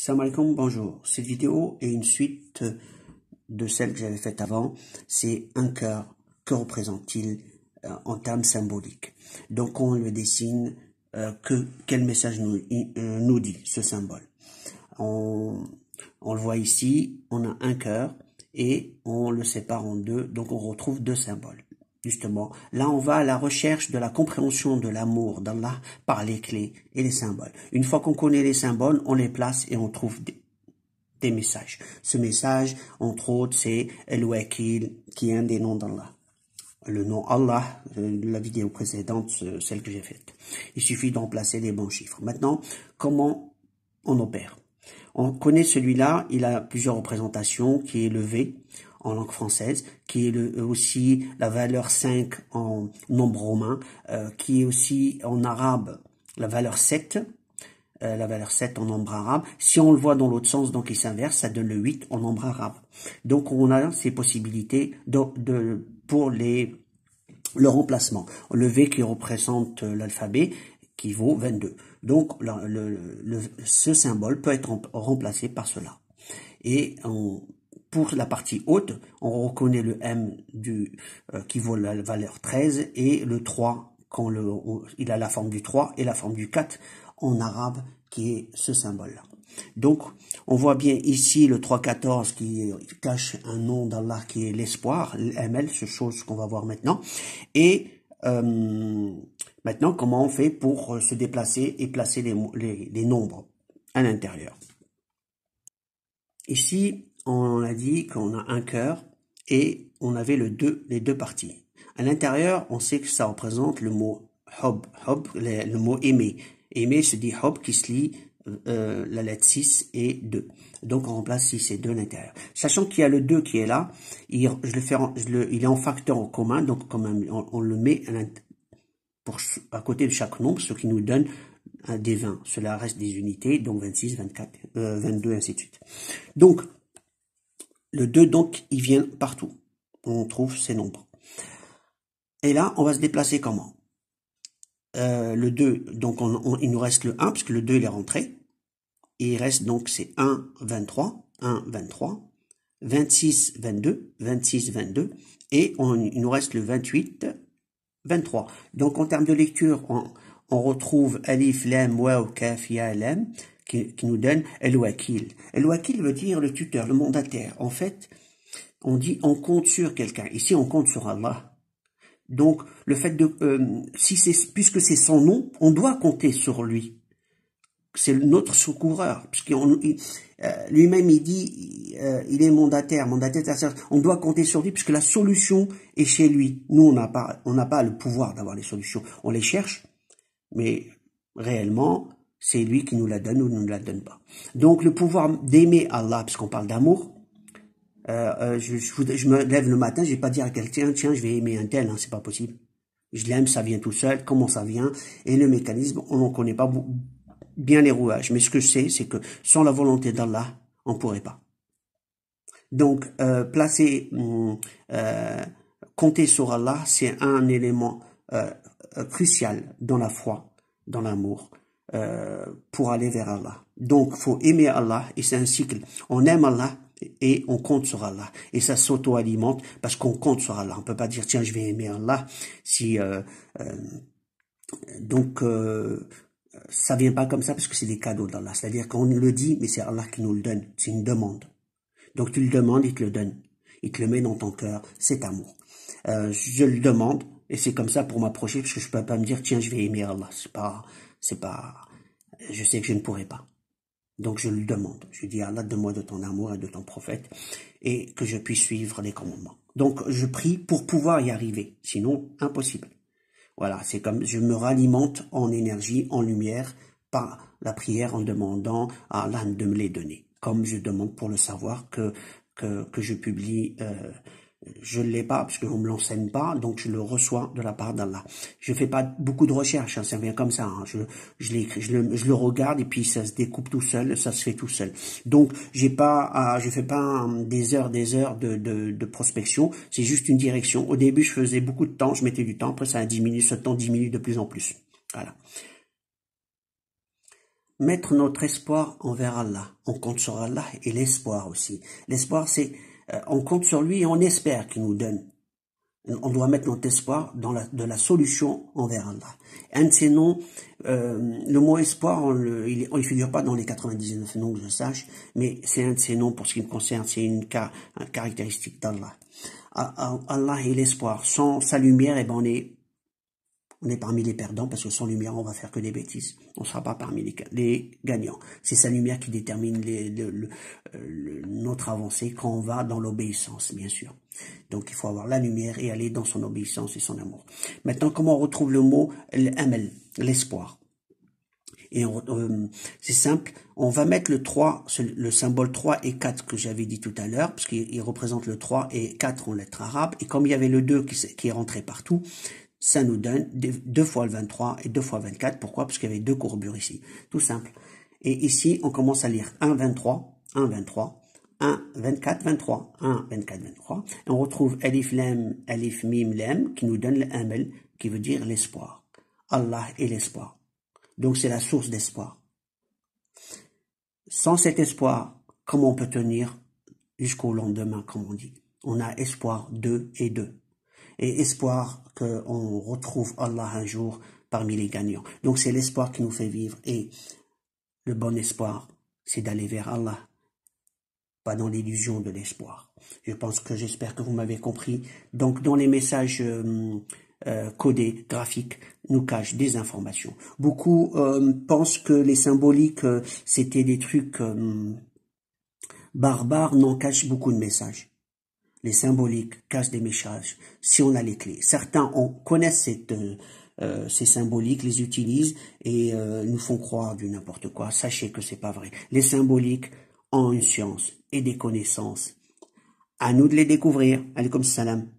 Salam alaikum, bonjour. Cette vidéo est une suite de celle que j'avais faite avant. C'est un cœur. Que représente-t-il en termes symboliques? Donc on le dessine, quel message nous dit ce symbole? On le voit ici, on a un cœur et on le sépare en deux, donc on retrouve deux symboles. Justement, là on va à la recherche de la compréhension de l'amour d'Allah par les clés et les symboles. Une fois qu'on connaît les symboles, on les place et on trouve des messages. Ce message, entre autres, c'est El-Wakil, qui est un des noms d'Allah. Le nom Allah, la vidéo précédente, celle que j'ai faite. Il suffit d'en placer les bons chiffres. Maintenant, comment on opère? On connaît celui-là, il a plusieurs représentations, qui est le V en langue française, qui est aussi la valeur 5 en nombre romain, qui est aussi en arabe la valeur 7, en nombre arabe. Si on le voit dans l'autre sens, donc il s'inverse, ça donne le 8 en nombre arabe. Donc on a ces possibilités pour le remplacement. Le V qui représente l'alphabet, qui vaut 22. Donc ce symbole peut être remplacé par cela. Et pour la partie haute, on reconnaît le M qui vaut la valeur 13 et le 3 quand il a la forme du 3 et la forme du 4 en arabe qui est ce symbole-là. Donc on voit bien ici le 314 qui cache un nom d'Allah qui est l'espoir, l'ML, ce chose qu'on va voir maintenant. Et maintenant, comment on fait pour se déplacer et placer les nombres à l'intérieur? Ici, on a dit qu'on a un cœur et on avait les deux parties. À l'intérieur, on sait que ça représente le mot hub, le mot aimer. Aimer se dit hub qui se lit la lettre 6 et 2. Donc on remplace 6 et 2 à l'intérieur. Sachant qu'il y a le 2 qui est là, il est en facteur en commun, donc quand même, on le met à côté de chaque nombre, ce qui nous donne des 20. Cela reste des unités, donc 26, 24, 22, et ainsi de suite. Donc, le 2, donc, il vient partout. On trouve ces nombres. Et là, on va se déplacer comment? Le 2, donc il nous reste le 1, puisque le 2 il est rentré. Et il reste donc, c'est 1, 23, 1, 23, 26, 22, 26, 22. Et il nous reste le 28, 23. Donc, en termes de lecture, on retrouve Alif, Lam, Waw, Kaf, Ya, Lam, qui nous donne El-Wakil. El-Wakil veut dire le tuteur, le mandataire. En fait, on dit on compte sur quelqu'un. Ici, on compte sur Allah. Donc, le fait puisque c'est son nom, on doit compter sur lui. C'est notre secoureur, puisqu'il lui-même il dit, il est mandataire, on doit compter sur lui, puisque la solution est chez lui. Nous, on n'a pas le pouvoir d'avoir les solutions. On les cherche, mais réellement, c'est lui qui nous la donne ou ne nous la donne pas. Donc, le pouvoir d'aimer Allah, puisqu'on parle d'amour, je me lève le matin, je vais pas dire à quelqu'un, tiens, je vais aimer un tel, hein, c'est pas possible. Je l'aime, ça vient tout seul, comment ça vient, et le mécanisme, on n'en connaît pas bien les rouages. Mais ce que je sais, c'est que sans la volonté d'Allah, on pourrait pas. Donc, compter sur Allah, c'est un élément crucial dans la foi, dans l'amour, pour aller vers Allah. Donc, faut aimer Allah, et c'est un cycle. On aime Allah, et on compte sur Allah. Et ça s'auto-alimente parce qu'on compte sur Allah. On peut pas dire, tiens, je vais aimer Allah si... ça vient pas comme ça parce que c'est des cadeaux d'Allah. C'est-à-dire qu'on le dit, mais c'est Allah qui nous le donne. C'est une demande. Donc tu le demandes, il te le donne. Il te le met dans ton cœur. C'est amour. Je le demande et c'est comme ça pour m'approcher parce que je peux pas me dire, tiens, je vais aimer Allah. Je sais que je ne pourrai pas. Donc je le demande. Je dis, Allah, donne-moi de ton amour et de ton prophète et que je puisse suivre les commandements. Donc je prie pour pouvoir y arriver. Sinon, impossible. Voilà, c'est comme je me ralimente en énergie, en lumière, par la prière en demandant à Allah de me les donner. Comme je demande pour le savoir que je publie, je ne l'ai pas parce qu'on ne me l'enseigne pas, donc je le reçois de la part d'Allah. Je fais pas beaucoup de recherches, hein, ça vient comme ça. Hein, je le regarde et puis ça se découpe tout seul, ça se fait tout seul. Donc je fais pas des heures de prospection. C'est juste une direction. Au début, je faisais beaucoup de temps, je mettais du temps. Après, ça a diminué, ce temps diminue de plus en plus. Voilà. mettre notre espoir envers Allah. On compte sur Allah et l'espoir aussi. L'espoir, c'est, on compte sur lui et on espère qu'il nous donne. On doit mettre notre espoir dans de la solution envers Allah. Un de ces noms, le mot espoir, il ne figure pas dans les 99 noms que je sache, mais c'est un de ces noms pour ce qui me concerne, c'est une caractéristique d'Allah. Allah et l'espoir. Sans sa lumière, eh ben on est parmi les perdants parce que sans lumière, on va faire que des bêtises. On ne sera pas parmi les gagnants. C'est sa lumière qui détermine notre avancée quand on va dans l'obéissance, bien sûr. Donc, il faut avoir la lumière et aller dans son obéissance et son amour. Maintenant, comment on retrouve le mot l'amal, l'espoir? Et c'est simple, on va mettre le 3, le symbole 3 et 4 que j'avais dit tout à l'heure, parce qu'il représente le 3 et 4 en lettres arabes. Et comme il y avait le 2 qui est rentré partout, ça nous donne 2 fois le 23 et 2 fois 24. Pourquoi? Parce qu'il y avait 2 courbures ici. Tout simple. Et ici, on commence à lire 1, 23, 1, 23, 1, 24, 23, 1, 24, 23. Et on retrouve Alif, Lam, Alif, Mim, Lam, qui nous donne l'Amal, qui veut dire l'espoir. Allah est l'espoir. Donc c'est la source d'espoir. Sans cet espoir, comment on peut tenir jusqu'au lendemain, comme on dit? On a espoir 2 et 2. Et espoir qu'on retrouve Allah un jour parmi les gagnants. Donc c'est l'espoir qui nous fait vivre. Et le bon espoir, c'est d'aller vers Allah, pas dans l'illusion de l'espoir. J'espère que vous m'avez compris. Donc dans les messages codés, graphiques, nous cachent des informations. Beaucoup pensent que les symboliques, c'était des trucs barbares, n'en cachent beaucoup de messages. Les symboliques cachent des messages si on a les clés. Certains connaissent ces symboliques, les utilisent et nous font croire du n'importe quoi. Sachez que c'est pas vrai. Les symboliques ont une science et des connaissances. À nous de les découvrir. Alaykoum salam.